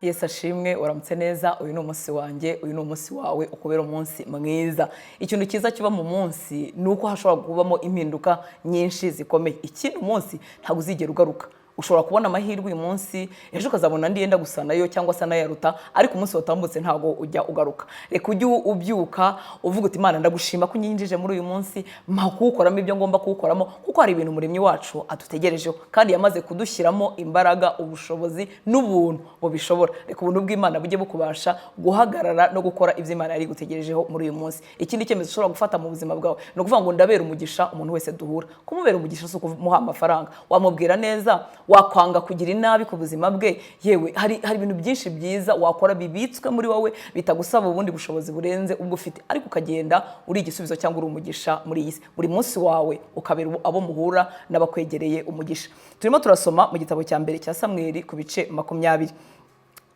Yesu ashimwe uramutse neza. Uyu ni umunsi wanjye, uyu ni umunsi wawe, ukubera umunsi mwiza. Ikintu cyiza kiba mu munsi ni uko hashobora kubamo impinduka nyinshi zikomeye. Ikindi umunsi ntabwo uzigera ugaruka. Ushobora kubona amahirwe uyu munsi, ejo ukazabona andi yenda gusa nayo cyangwa se nayaruta, ariko umunsi watambutse ntabwo ujya ugaruka. Reka ujye ubyuka uvuga uti Imana ndagushima ko unyinjije muri uyu munsi, mpa kuwukoramo ibyo ngomba kuwukoramo, kuko hari ibintu Umuremyi wacu adutegerejeho kandi yamaze kudushyiramo imbaraga, ubushobozi n'ubuntu bubishobora. Reka ubuntu bw'Imana bujye bukubasha guhagarara no gukora ibyo Imana yari gutegerejeho muri uyu munsi. Ikindi cyemezo ushobora gufata mu buzima bwawe ni ukuvuga ngo ndabera umugisha umuntu wese duhura. Kumubera umugisha si ukumuha amafaranga, wamubwira neza, wakwanga kugira inabi ku buzima bwe. Yewe hari ibintu byinshi byiza wakora bibitswe muri wowe bitagusaba ubundi bushobozi burenze ubwo ufite, ariko ukagenda uri igisubizo cyangwa uri umugisha muri iyi si. Buri munsi wawe ukabera abo muhura n'abakwegereye umugisha. Turimo turasoma mu gitabo cya mbere cya Samweli ku bice 20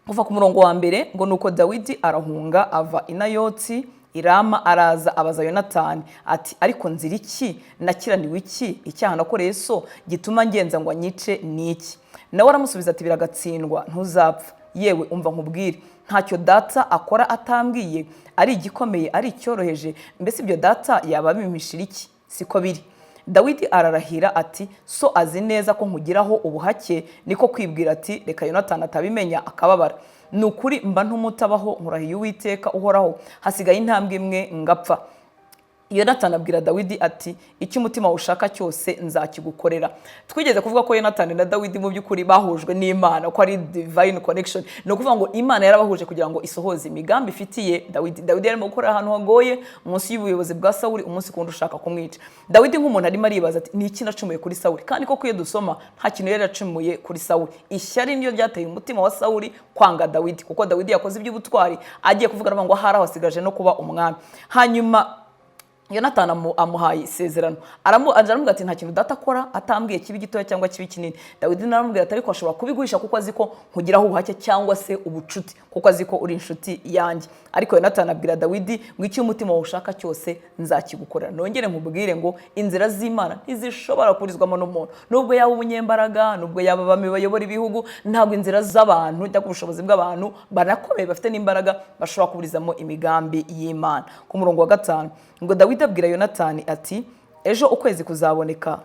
kuva ku murongo wa mbere ngo nuko Dawidi arahunga ava i Nayoti i Rama, araza abaza Yonatani ati ariko nzira iki, nakiraniwe iki, icyaha nakoreye so gituma ngenza ngo anyice ni iki? Nawe aramusubiza ati biragatsindwa, ntuzapfa. Yewe umva nkubwire, ntacyo data akora atambwiye, ari igikomeye ari icyoroheje, mbese ibyo data yaba abimishira iki? Siko biri. Dawidi ararahira ati so azi neza ko nkugiraho ubuhake, niko kwibwira ati reka Yonatani atabimenya akababara. Ni ukuri mba ntumutabaho, nkurahiye Uwiteka uhoraho, hasigaye intambwe imwe ngapfa. Yonatani abwira Dawidi ati icyo umutima ushaka cyose nzakigukorera. Twigeze kuvuga ko Yonatani na Dawidi mu by'ukuri bahujwe n'Imana, ko ari divine connection. Ni ukuvuga ngo Imana yarabahuje kugira ngo isohoze imigambi ifitiye Dawidi. Dawidi yarimo gukora ahantu hagoye munsi y'ubuyobozi bwa Sawuli, umunsi kundi ushaka kumwica. Dawidi nk'umuntu arimo aribaza ati ni iki nacumuye kuri Sawuli? Kandi koko iyo dusoma nta kintu yari yacumuye kuri Sawuli. Ishyari niyo ryateye umutima wa Sawuli kwanga Dawidi, kuko Dawidi yakoze iby'ubutwari agiye kuvuga ngo ahari aho asigaje no kuba umwami. Hanyuma Yonatani amuhaye isezerano, aramubwira ati nta kintu data akora atambwiye, kibi gitoya cyangwa kibi kinini. Dawidi naramubwira ati ariko ashobora kubiguhisha kuko azi ko nkugiraho ubuhake cyangwa se ubucuti, kuko azi ko uri inshuti yanjye. Ariko Yonatani abwira Dawidi ngo icyo umutima ushaka cyose nzakigukorera. Nongere nkubwire ngo inzira z'Imana ntizishobora kurizwamo n'umuntu, nubwo yaba umunyembaraga, nubwo yaba abami bayobora ibihugu, ntabwo inzira z'abantu cyangwa ubushobozi bw'abantu banakomeye bafite n'imbaraga bashobora kuburizamo imigambi y'Imana. Ku murongo wa 5 ngo Dawidi abwira Yonatani ati ejo ukwezi kuzaboneka,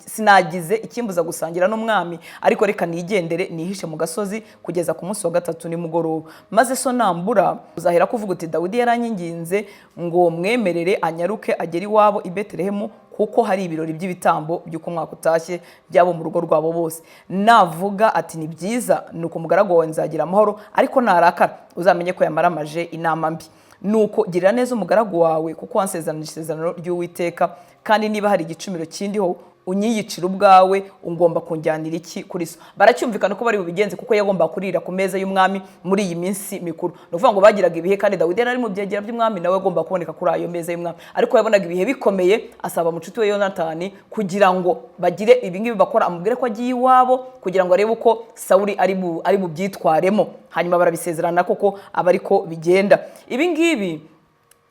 sinagize ikimbuza gusangira n'umwami, ariko reka nigendere nihishe mu gasozi kugeza ku munsi wa 3 nimugoroba, maze so nambura uzahera kuvuga uti Dawidi yaranyinginze ngo mwemerere anyaruke agere iwabo i Betelehemu, kuko hari ibirori by'ibitambo by'uko umwaka utashye byabo mu rugo rwabo bose. Navuga ati ni byiza, nuko umugaragu wawe nzagira amahoro, ariko narakara uzamenye ko yamaramaje inama mbi. Nuko girira neza umugaragu wawe, kuko wansezeranije isezerano ry'Uwiteka, kandi niba hari igicumiro kindiho unyiyicira ubwawe, ungomba kunjyanira iki kuri so? Baracyumvikana ko bari bubigenze, kuko yagomba kurira ku meza y'umwami muri iyi minsi mikuru. No kuvuga ngo bagiraga ibihe, kandi Dawidi yari mu byegera by'umwami, nawe agomba kuboneka kuri ayo meza y'umwami. Ariko yabonaga ibihe bikomeye, asaba mucuti we Yonatani kugira ngo bagire ibingibi bakora, amubwire ko agiye iwabo kugira ngo arebe uko Sawuli ari bubyitwaremo. Hanyuma barabisezerana koko aba ariko bigenda. Ibingibi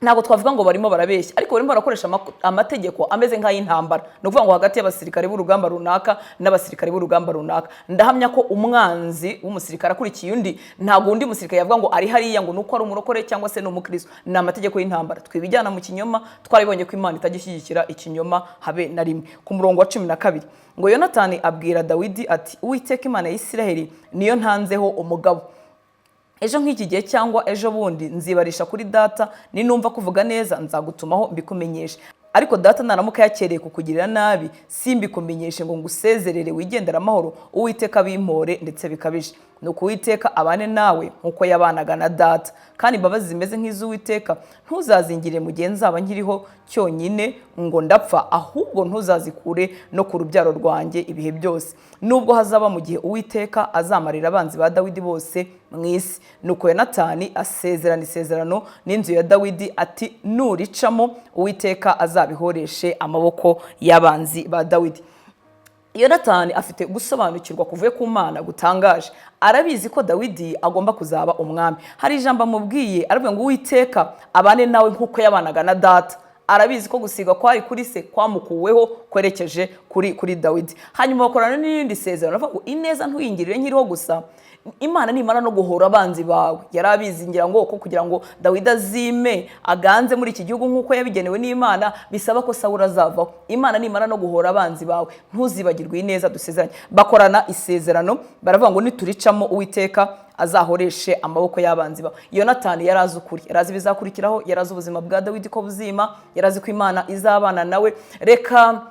ntabwo twavuga ngo barimo barabeshya, ariko barimo barakoresha amategeko ameze nk'ay'intambara. No kuvuga ngo hagati y'abasirikare b'urugamba runaka n'abasirikare b'urugamba runaka, ndahamya ko umwanzi w'umusirikare akurikiye undi, ntabwo undi musirikare yavuga ngo ari hariya ngo nuko ari umurokore cyangwa se n'umukristo. Ni amategeko y'intambara. Twibijyana mu kinyoma, twaribonye ko Imana itagishyigikira ikinyoma habe na rimwe. Ku murongo wa 12 ngo Yonatani abwira Dawidi ati Uwiteka Imana ya Isiraheli niyo ntanzeho umugabo. Ejo nk'iki gihe cyangwa ejo bundi nzibarisha kuri data, ninumva kuvuga neza nzagutumaho mbikumenyeshe. Ariko data naramuka yakereye kukugirira nabi, simbikumenyeshe ngo ngusezerere wigendera amahoro, Uwiteka bimpore ndetse bikabije. Nuko Uwiteka abane nawe nkuko yabanaga na data, kandi imbabazi zimeze nk'iz'Uwiteka ntuzazingire mu gihe nzaba nkiriho cyonyine ngo ndapfa, ahubwo ntuzazikure no ku rubyaro rwanjye ibihe byose, nubwo hazaba mu gihe Uwiteka azamarira abanzi ba Dawidi bose mu isi. Nuko Yonatani asezerana isezerano n'inzu ya Dawidi ati nuricamo Uwiteka azabihoreshe amaboko y'abanzi ba Dawidi. Yonatani afite gusobanukirwa kuvuye ku Mana gutangaje. Arabizi ko Dawidi agomba kuzaba umwami. Hari ijambo amubwiye, aravuga ngo Uwiteka abane nawe nkuko yabanaga na data. Arabizi ko gusiga kwari kuri se kwamukuweho kwerekeje kuri Dawidi. Hanyuma bakorana n'irindi sezerano, aravuga ngo ineza ntuyingirire nkiriho gusa, Imana nimara no guhora abanzi bawe, yari abizi ngira ngo ko kugira ngo Dawidi azime aganze muri iki gihugu nk'uko yabigenewe n'Imana bisaba ko Sawuli azavaho. Imana nimara no guhora abanzi bawe ntuzibagirwe ineza dusezeranye. Bakorana isezerano baravuga ngo nituricamo Uwiteka azahoreshe amaboko y'abanzi bawe. Yonatani yarazi ukuri, yarazi bizakurikiraho, yarazi ubuzima bwa Dawidi ko buzima, yarazi ko Imana izabana nawe. Reka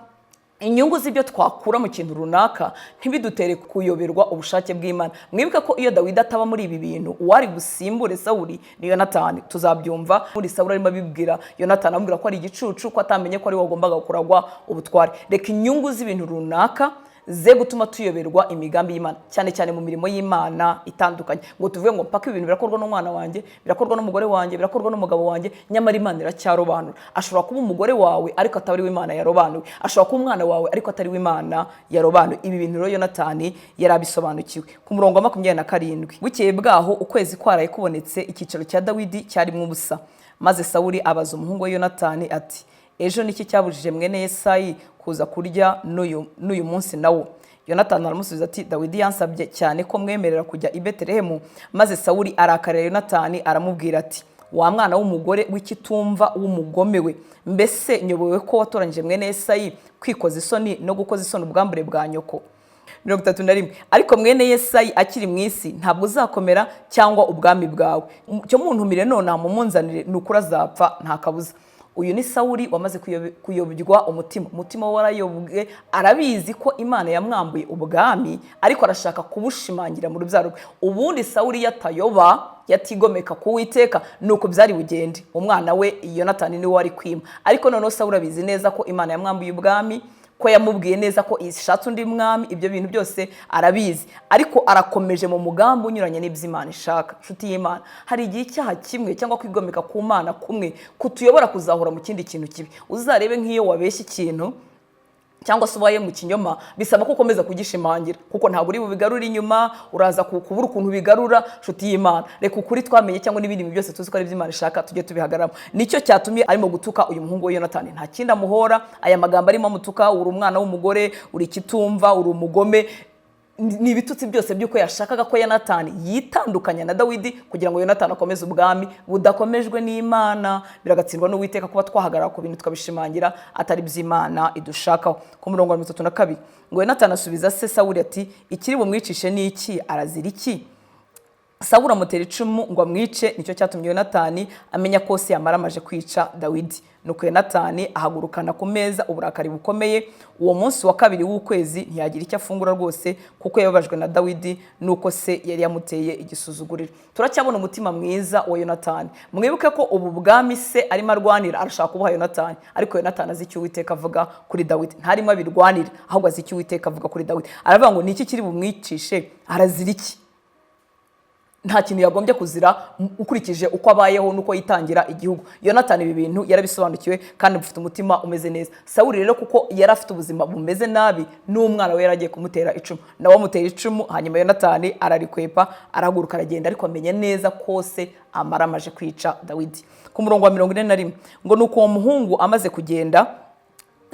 inyungu z'ibyo twakura mu kintu runaka ntibidutere kuyoberwa ubushake bw'Imana. Mwibuke ko iyo Dawidi ataba muri ibi bintu uwari gusimbure Sawuli ni Yonatani. Tuzabyumva muri Sawuli arimo abibwira Yonatani, amubwira ko ari igicucu, ko atamenye ko ari we wagombaga kuragwa ubutware. Reka inyungu z'ibintu runaka ze gutuma tuyoberwa imigambi y'Imana, cyane cyane mu mirimo y'Imana itandukanye, ngo tuvuge ngo mpaka ibintu birakorwa n'umwana wanjye, birakorwa n'umugore wanjye, birakorwa n'umugabo wanjye, nyamara Imana iracyarobanura. Ashobora kuba umugore wawe ariko atari we Imana yarobanuye, ashobora kuba umwana wawe ariko atari we Imana yarobanuye. Ibi bintu rero Yonatani yarabisobanukiwe. Ku murongo wa 27, bukeye bwaho ukwezi kwaraye kubonetse, icyicaro cya Dawidi cyarimo ubusa. Maze Sawuli abaza umuhungu we Yonatani ati, ejo niki cyabujije mwene Yesayi kuza kurya n'uyu munsi nawo? Yonatani aramusubiza ati, Dawidi yansabye cyane ko mwemerera kujya i Betelehemu. Maze Sawuli arakarira Yonatani aramubwira ati, wa mwana w'umugore w'ikitumva w'umugome we, mbese nyobowe ko watoranyije mwene Yesayi kwikoza isoni no gukoza isoni ubwambure bwa nyoko? 31. Ariko mwene Yesayi akiri mu isi ntabwo uzakomera cyangwa ubwami bwawe. Cyo muntumire none mumunzanire, nukura azapfa nta kabuza. Uyu ni Sawuli wamaze kuyobywa umutima we warayobwe, arabizi ko Imana yamwambuye ubwami ariko arashaka kubushimangira mu rubyaro rwe. Ubundi Sawuli yatayoba yatigomeka ku Uwiteka nuko byari bugende, umwana we Yonatani niwe wari kwima. Ariko noneho Sawuli abizi neza ko Imana yamwambuye ubwami, ko yamubwiye neza ko ishatse undi mwami, ibyo bintu byose arabizi, ariko arakomeje mu mugambi unyuranye n'iby'Imana ishaka. Nshuti y'Imana, hari igihe icyaha kimwe cyangwa kwigomeka ku Mana kumwe kutuyobora kuzahura mu kindi kintu kibi. Uzarebe nk'iyo wabeshya ikintu cyangwa se ubaye mu kinyoma, bisaba ko ukomeza kugishimangira, kuko ntabwo uri bubigarura inyuma, uraza kubura ukuntu bigarura. Nshuti y'Imana, reka ukuri twamenye cyangwa n'ibindi bintu byose tuzi ko ari iby'Imana ishaka tujye tubihagaramo. Nicyo cyatumye arimo gutuka uyu muhungu we Yonatani, nta kindi amuhora. Aya magambo arimo amutuka, uri umwana w'umugore, uri ikitumva, uri umugome, ni ibitutsi byose by'uko yashakaga ko Yonatani yitandukanya na Dawidi kugira ngo Yonatani akomeze ubwami budakomejwe n'Imana. Biragatsindwa n'Uwiteka kuba twahagarara ku bintu tukabishimangira atari by'Imana idushakaho. Ku murongo wa 32, ngo Yonatani asubiza se Sawuli ati, ikiri bumwicishe ni iki? Arazira iki? Sawuli amutera icumu ngo amwice. Nicyo cyatumye Yonatani amenya ko se yamaramaje kwica Dawidi. Nuko Yonatani ahagurukana ku meza uburakari bukomeye. Uwo munsi wa kabiri w'ukwezi ntiyagira icyo afungura rwose, kuko yababajwe na Dawidi nuko se yari yamuteye igisuzuguriro. Turacyabona umutima mwiza wa Yonatani. Mwibuke ko ubu bwami se arimo arwanira arashaka kubuha Yonatani, ariko Yonatani azi icyo Uwiteka avuga kuri Dawidi, ntarimo abirwanira, ahubwo azi icyo Uwiteka avuga kuri Dawidi. Aravuga ngo niki kiri bumwicishe? Arazira iki? Nta kintu yagombye kuzira ukurikije uko abayeho nuko yitangira igihugu. Yonatani ibi bintu yarabisobanukiwe kandi bufite umutima umeze neza. Sawuli rero kuko yari afite ubuzima bumeze nabi, n'umwana we yaragiye kumutera icumu, nawe amutera icumu. Hanyuma Yonatani ararikwepa, arahaguruka aragenda, ariko amenye neza ko se amaramaje kwica Dawidi. Ku murongo wa 41, ngo nuko uwo muhungu amaze kugenda,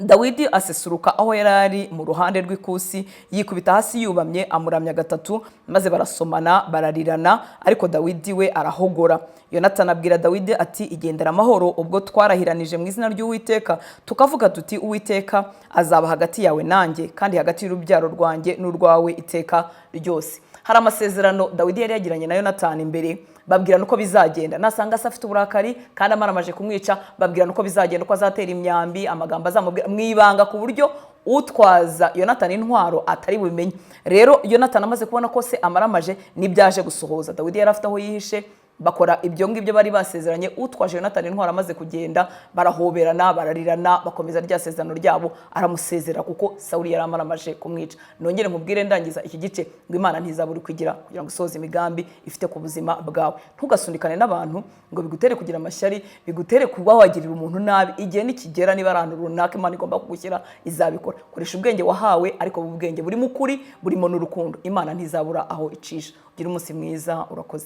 Dawidi asesuruka aho yari ari mu ruhande rw'ikusi, yikubita hasi yubamye, amuramya gatatu, maze barasomana bararirana, ariko Dawidi we arahogora. Yonatani abwira Dawidi ati, igendera amahoro, ubwo twarahiranije mu izina ry'Uwiteka tukavuga tuti, Uwiteka azaba hagati yawe nanjye, kandi hagati y'urubyaro rwanjye n'urwawe iteka ryose. Hari amasezerano Dawidi yari yagiranye na Yonatani mbere, babwirana uko bizagenda. Nasanga se afite uburakari kandi amaramaje kumwica, babwirana uko bizagenda, uko azatera imyambi, amagambo azamubwira mwibanga, ku buryo utwaza Yonatani intwaro atari bumenye. Rero Yonatani amaze kubona ko se amaramaje, nibyaje gusohoza. Dawidi yari afite aho yihishe, bakora ibyo ngibyo bari basezeranye. Utwaje Yonatani intwaro amaze kugenda, barahoberana bararirana, bakomeza rya sezerano ryabo, aramusezera kuko Sawuli yari amaramaje kumwica. Nongere nkubwire ndangiza iki gice ngo Imana ntizaburi kugira kugira ngo isohoze imigambi ifite ku buzima bwawe. Ntugasunikane n'abantu ngo bigutere kugira amashyari, bigutere kuba wagirira umuntu nabi. Igihe nikigera, niba ahantu runaka Imana igomba kugushyira, izabikora. Koresha ubwenge wahawe, ariko ubwenge burimo ukuri, burimo n'urukundo. Imana ntizabura aho icisha. Gira umunsi mwiza, urakoze.